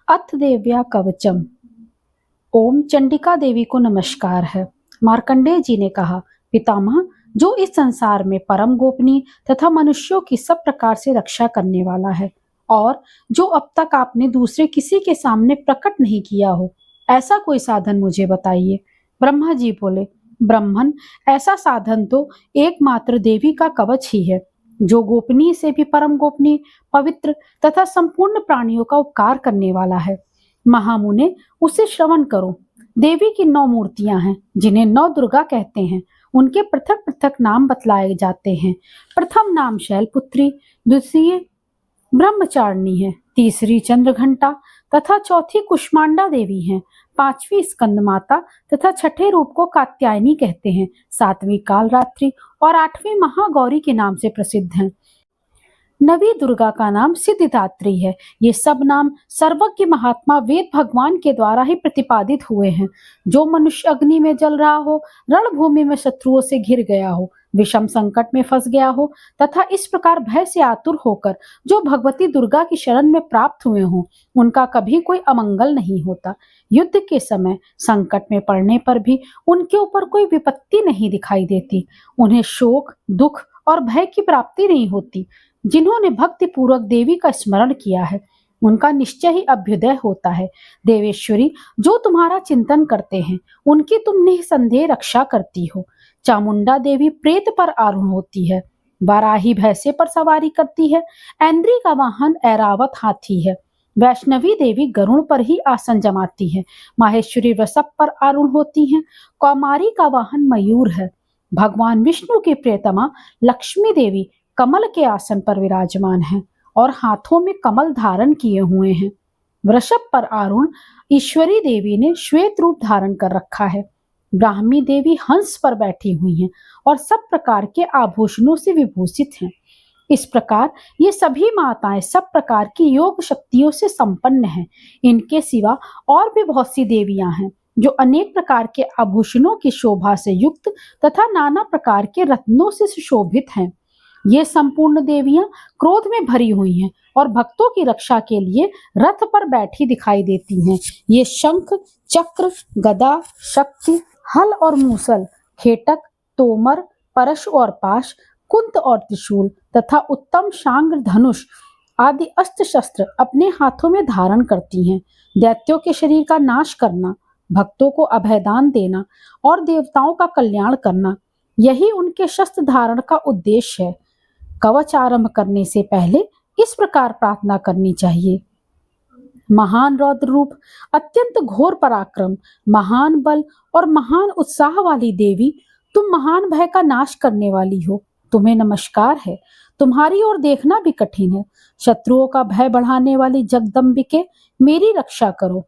अथ देव्या कवचम। ओम चंडिका देवी को नमस्कार है। मार्कंडेय जी ने कहा, पितामह, जो इस संसार में परम गोपनीय तथा मनुष्यों की सब प्रकार से रक्षा करने वाला है और जो अब तक आपने दूसरे किसी के सामने प्रकट नहीं किया हो, ऐसा कोई साधन मुझे बताइए। ब्रह्मा जी बोले, ब्रह्मन, ऐसा साधन तो एकमात्र देवी का कवच ही है, जो गोपनीय से भी परम गोपनीय, पवित्र तथा संपूर्ण प्राणियों का उपकार करने वाला है। महामुने, उसे श्रवण करो। देवी की 9 मूर्तियां हैं, जिन्हें 9 दुर्गा कहते हैं। उनके पृथक पृथक नाम बतलाए जाते हैं। प्रथम नाम शैलपुत्री, द्वितीय ब्रह्मचारिणी है, तीसरी चंद्रघंटा तथा चौथी कुष्मांडा देवी है, पांचवी स्कंद माता तथा छठे रूप को कात्यायनी कहते हैं, सातवीं कालरात्रि और आठवीं महागौरी के नाम से प्रसिद्ध हैं। नवी दुर्गा का नाम सिद्धिदात्री है। ये सब नाम सर्वज्ञ महात्मा वेद भगवान के द्वारा ही प्रतिपादित हुए हैं। जो मनुष्य अग्नि में जल रहा हो, रणभूमि में शत्रुओं से घिर गया हो, विषम संकट में फंस गया हो तथा इस प्रकार भय से आतुर होकर जो भगवती दुर्गा की शरण में प्राप्त हुए हों, उनका कभी कोई अमंगल नहीं होता। युद्ध के समय संकट में पड़ने पर भी उनके ऊपर कोई विपत्ति नहीं दिखाई देती। उन्हें शोक, दुख और भय की प्राप्ति नहीं होती। जिन्होंने भक्ति पूर्वक देवी का स्मरण किया है, उनका निश्चय ही अभ्युदय होता है। देवेश्वरी, जो तुम्हारा चिंतन करते हैं, उनकी तुम निसंदेह रक्षा करती हो। चामुंडा देवी प्रेत पर आरूढ़ होती है, वाराही भैंसे पर सवारी करती है, ऐन्द्री का वाहन ऐरावत हाथी है, वैष्णवी देवी गरुड़ पर ही आसन जमाती है, माहेश्वरी वृषभ पर आरूढ़ होती हैं, कौमारी का वाहन मयूर है। भगवान विष्णु की प्रियतमा लक्ष्मी देवी कमल के आसन पर विराजमान है और हाथों में कमल धारण किए हुए हैं। वृषभ पर आरूढ़ ईश्वरी देवी ने श्वेत रूप धारण कर रखा है। ब्राह्मी देवी हंस पर बैठी हुई हैं और सब प्रकार के आभूषणों से विभूषित हैं। इस प्रकार ये सभी माताएं सब प्रकार की योग शक्तियों से संपन्न हैं। इनके सिवा और भी बहुत सी देवियां हैं, जो अनेक प्रकार के आभूषणों की शोभा से युक्त तथा नाना प्रकार के रत्नों से सुशोभित हैं। ये संपूर्ण देवियां क्रोध में भरी हुई हैं और भक्तों की रक्षा के लिए रथ पर बैठी दिखाई देती हैं। ये शंख, चक्र, गदा, शक्ति, हल और मूसल, खेटक, तोमर, परश और पाश, कुंत और त्रिशूल तथा उत्तम शांग्र धनुष आदि अस्त्र शस्त्र अपने हाथों में धारण करती हैं। दैत्यों के शरीर का नाश करना, भक्तों को अभयदान देना और देवताओं का कल्याण करना, यही उनके शस्त्र धारण का उद्देश्य है। कवच आरंभ करने से पहले इस प्रकार प्रार्थना करनी चाहिए। महान रौद्र रूप, अत्यंत घोर पराक्रम, महान बल और महान उत्साह वाली देवी, तुम महान भय का नाश करने वाली हो। तुम्हें नमस्कार है। तुम्हारी ओर देखना भी कठिन है। शत्रुओं का भय बढ़ाने वाली जगदम्बिके, मेरी रक्षा करो।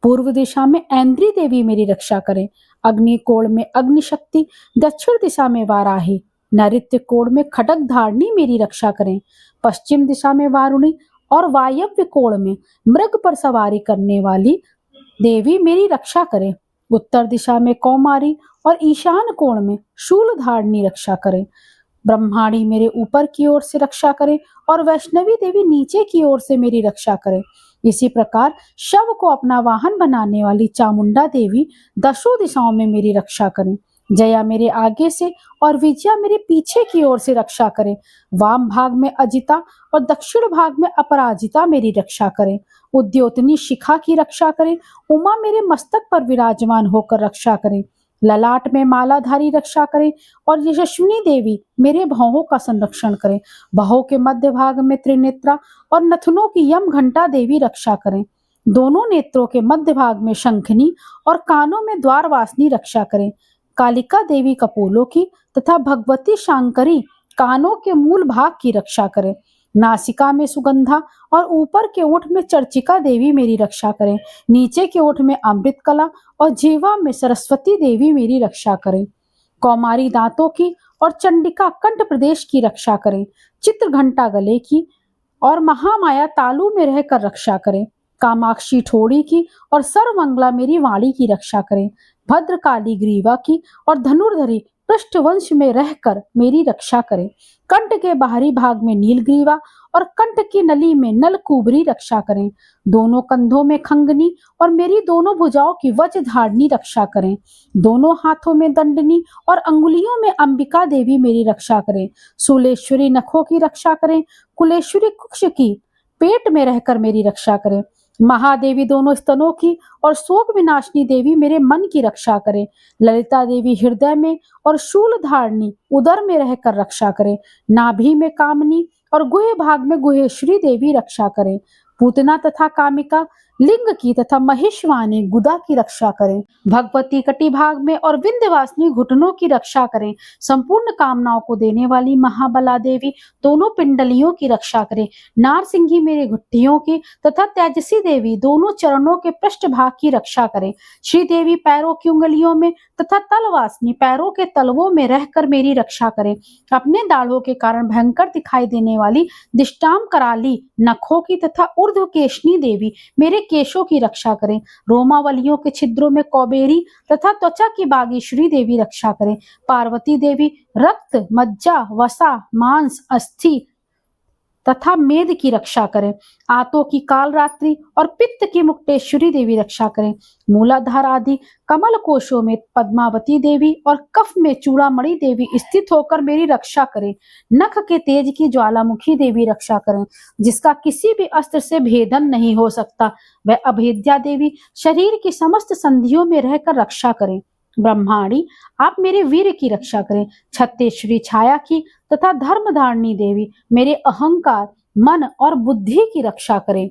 पूर्व दिशा में ऐन्द्री देवी मेरी रक्षा करें। अग्नि कोण में अग्नि शक्ति, दक्षिण दिशा में वाराही, नैऋत्य कोण में खड्ग धारणी मेरी रक्षा करें। पश्चिम दिशा में वारुणी और वायव्य कोण में मृग पर सवारी करने वाली देवी मेरी रक्षा करें। उत्तर दिशा में कौमारी और ईशान कोण में शूल धारणी रक्षा करें। ब्रह्माणी मेरे ऊपर की ओर से रक्षा करें और वैष्णवी देवी नीचे की ओर से मेरी रक्षा करें। इसी प्रकार शव को अपना वाहन बनाने वाली चामुंडा देवी दशों दिशाओं में मेरी रक्षा करें। जया मेरे आगे से और विजया मेरे पीछे की ओर से रक्षा करें। वाम भाग में अजिता और दक्षिण भाग में अपराजिता मेरी रक्षा करें। उद्योतनी शिखा की रक्षा करें। उमा मेरे मस्तक पर विराजमान होकर रक्षा करें। ललाट में मालाधारी रक्षा करें और यशस्विनी देवी मेरे भौहों का संरक्षण करें। भौहों के मध्य भाग में त्रिनेत्रा और नथुनों की यम घंटा देवी रक्षा करें। दोनों नेत्रों के मध्य भाग में शंखनी और कानों में द्वारवासिनी रक्षा करें। कालिका देवी कपोलों की तथा भगवती शांकरी कानों के मूल भाग की रक्षा करें। नासिका में सुगंधा और ऊपर के ओठ में चर्चिका देवी मेरी रक्षा करें। नीचे के ओठ में अमृत कला और जीवा में सरस्वती देवी मेरी रक्षा करें। कौमारी दांतों की और चंडिका कंठ प्रदेश की रक्षा करें। चित्र घंटा गले की और महामाया तालु में रहकर रक्षा करें। कामाक्षी ठोड़ी की और सर्वमंगला मेरी वाणी की रक्षा करें। भद्रकाली ग्रीवा की और धनुर्धरी पृष्ठवंश में रहकर मेरी रक्षा करें। कंठ के बाहरी भाग में नीलग्रीवा और कंठ की नली में नलकूबरी रक्षा करें। दोनों कंधों में खंगनी और मेरी दोनों भुजाओं की वज्रधारणी रक्षा करें। दोनों हाथों में दंडनी और अंगुलियों में अंबिका देवी मेरी रक्षा करें। शूलेश्वरी नखों की रक्षा करें। कुलेश्वरी कुक्ष की पेट में रहकर मेरी रक्षा करें। महादेवी दोनों स्तनों की और शोक विनाशिनी देवी मेरे मन की रक्षा करें। ललिता देवी हृदय में और शूलधारणी उदर में रहकर रक्षा करें। नाभि में कामनी और गुहे भाग में गुहेश्वरी देवी रक्षा करें। पूतना तथा कामिका लिंग की तथा महेशवानी गुदा की रक्षा करें। भगवती कटी भाग में और विंध्यवासिनी घुटनों की रक्षा करें। संपूर्ण कामनाओं को देने वाली महाबला देवी दोनों पिंडलियों की रक्षा करें। नारसिंही मेरे घुट्टियों की तथा तेजसी देवी दोनों चरणों के पृष्ठ भाग की रक्षा करें। श्री देवी पैरों की उंगलियों में तथा तलवासिनी पैरों के तलवों में रहकर मेरी रक्षा करें। अपने दाढ़ों के कारण भयंकर दिखाई देने वाली दिष्टाम कराली नखों की तथा ऊर्ध्वकेशनी देवी मेरे केशों की रक्षा करें। रोमावलियों के छिद्रों में कौबेरी तथा त्वचा की बागेश्वरी देवी रक्षा करें। पार्वती देवी रक्त, मज्जा, वसा, मांस, अस्थि तथा मेद की रक्षा करें। आंतों की कालरात्रि और पित्त की मुक्तेश्वरी देवी रक्षा करें। मूलाधार आदि कमल कोशों में पद्मावती देवी और कफ में चूड़ामणि देवी स्थित होकर मेरी रक्षा करें। नख के तेज की ज्वालामुखी देवी रक्षा करें, जिसका किसी भी अस्त्र से भेदन नहीं हो सकता। वह अभेद्या देवी शरीर की समस्त संधियों में रहकर रक्षा करें। ब्रह्माणी आप मेरे वीर की रक्षा करें। छत्तेश्वरी छाया की तथा धर्मधारिणी देवी मेरे अहंकार, मन और बुद्धि की रक्षा करें।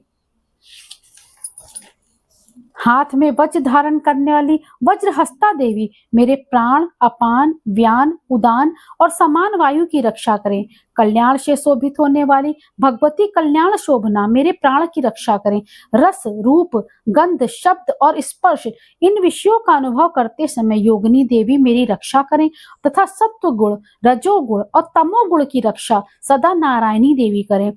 हाथ में वज्र धारण करने वाली वज्रहस्ता देवी मेरे प्राण, अपान, व्यान, उदान और समान वायु की रक्षा करें। कल्याण से शोभित होने वाली भगवती कल्याण शोभना मेरे प्राण की रक्षा करें। रस, रूप, गंध, शब्द और स्पर्श इन विषयों का अनुभव करते समय योगिनी देवी मेरी रक्षा करें तथा सत्व गुण, रजोगुण और तमोगुण की रक्षा सदा नारायणी देवी करें।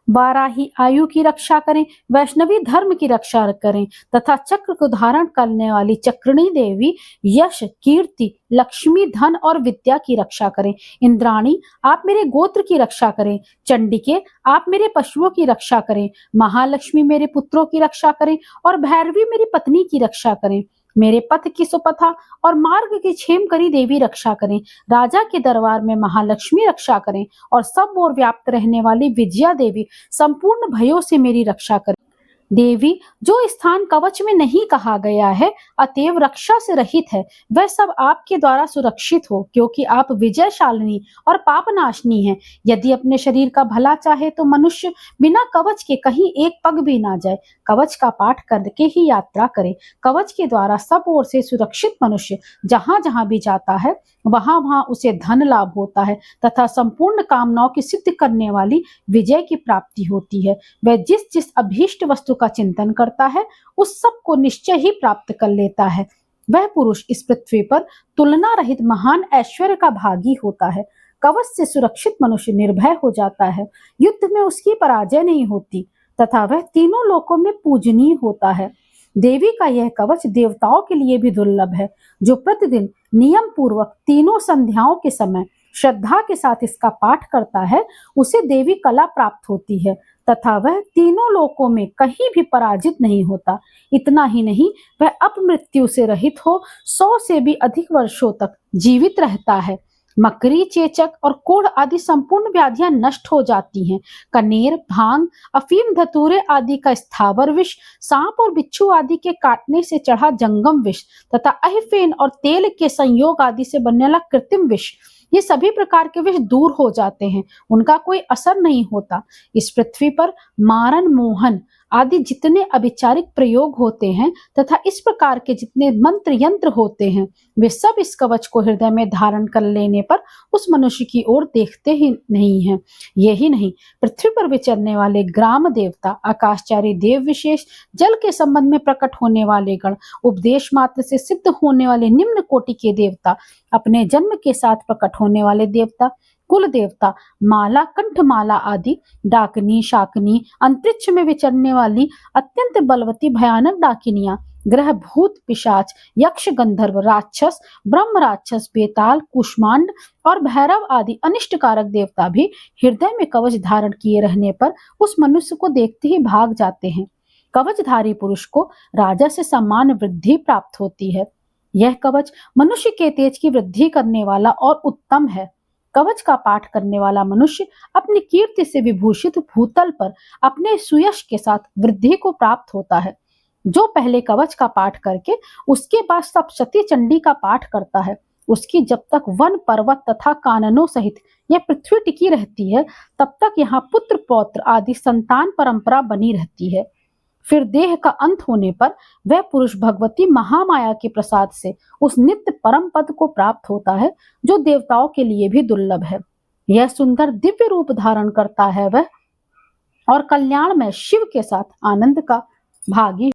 वाराही आयु की रक्षा करें, वैष्णवी धर्म की रक्षा करें तथा चक्र को धारण करने वाली चक्रिणी देवी यश, कीर्ति, लक्ष्मी, धन और विद्या की रक्षा करें। इंद्राणी आप मेरे गोत्र की रक्षा करें। चंडिके आप मेरे पशुओं की रक्षा करें। महालक्ष्मी मेरे पुत्रों की रक्षा करें और भैरवी मेरी पत्नी की रक्षा करें। मेरे पथ की सुपथा और मार्ग की क्षेम करी देवी रक्षा करें। राजा के दरबार में महालक्ष्मी रक्षा करें और सब ओर व्याप्त रहने वाली विजया देवी संपूर्ण भयों से मेरी रक्षा करें। देवी जो स्थान कवच में नहीं कहा गया है अतएव रक्षा से रहित है, वह सब आपके द्वारा सुरक्षित हो, क्योंकि आप विजयशालिनी और पापनाशनी हैं। यदि अपने शरीर का भला चाहे तो मनुष्य बिना कवच के कहीं एक पग भी ना जाए। कवच का पाठ करके ही यात्रा करे। कवच के द्वारा सब ओर से सुरक्षित मनुष्य जहां जहां भी जाता है वहां वहां उसे धन लाभ होता है तथा संपूर्ण कामनाओं की सिद्ध करने वाली विजय की प्राप्ति होती है। वह जिस जिस अभीष्ट वस्तु का चिंतन करता है उस सब को निश्चय ही प्राप्त कर लेता है। वह पुरुष इस पृथ्वी पर तुलना रहित महान ऐश्वर्य का भागी होता है। कवच से सुरक्षित मनुष्य निर्भय हो जाता है। युद्ध में उसकी पराजय नहीं होती तथा वह तीनों लोकों में पूजनीय होता है। देवी का यह कवच देवताओं के लिए भी दुर्लभ है। जो प्रतिदिन नियम पूर्वक तीनों संध्याओं के समय श्रद्धा के साथ इसका पाठ करता है उसे देवी कला प्राप्त होती है तथा वह तीनों लोकों में कहीं भी पराजित नहीं होता। इतना ही नहीं, वह अपमृत्यु से रहित हो 100 से भी अधिक वर्षों तक जीवित रहता है। मकरी, चेचक और कोढ़ आदि संपूर्ण व्याधियां नष्ट हो जाती हैं। कनेर, भांग, अफीम, धतूरे आदि का स्थावर विष, सांप और बिच्छू आदि के काटने से चढ़ा जंगम विष तथा अहिफेन और तेल के संयोग आदि से बनने वाला कृत्रिम विष, ये सभी प्रकार के विष दूर हो जाते हैं, उनका कोई असर नहीं होता। इस पृथ्वी पर मारन, मोहन आदि जितने अभिचारिक प्रयोग होते हैं तथा इस प्रकार के जितने मंत्र यंत्र होते हैं वे सब इस कवच को हृदय में धारण कर लेने पर उस मनुष्य की ओर देखते ही नहीं हैं। यही नहीं, पृथ्वी पर विचरने वाले ग्राम देवता, आकाशचारी देव विशेष, जल के संबंध में प्रकट होने वाले गण, उपदेश मात्र से सिद्ध होने वाले निम्न कोटि के देवता, अपने जन्म के साथ प्रकट होने वाले देवता, कुल देवता, माला, कंठमाला आदि, डाकनी, शाकनी, अंतरिक्ष में विचरने वाली अत्यंत बलवती भयानक डाकिनियां, ग्रह, भूत, पिशाच, यक्ष, गंधर्व, राक्षस, ब्रह्म राक्षस, बेताल, कुष्मांड और भैरव आदि अनिष्टकारक देवता भी हृदय में कवच धारण किए रहने पर उस मनुष्य को देखते ही भाग जाते हैं। कवचधारी पुरुष को राजा से सम्मान वृद्धि प्राप्त होती है। यह कवच मनुष्य के तेज की वृद्धि करने वाला और उत्तम है। कवच का पाठ करने वाला मनुष्य अपनी कीर्ति से विभूषित भूतल पर अपने सुयश के साथ वृद्धि को प्राप्त होता है। जो पहले कवच का पाठ करके उसके बाद सप्तशती चंडी का पाठ करता है, उसकी जब तक वन पर्वत तथा काननों सहित यह पृथ्वी टिकी रहती है, तब तक यहाँ पुत्र पौत्र आदि संतान परंपरा बनी रहती है। फिर देह का अंत होने पर वह पुरुष भगवती महामाया के प्रसाद से उस नित्य परम पद को प्राप्त होता है, जो देवताओं के लिए भी दुर्लभ है। यह सुंदर दिव्य रूप धारण करता है वह, और कल्याण में शिव के साथ आनंद का भागी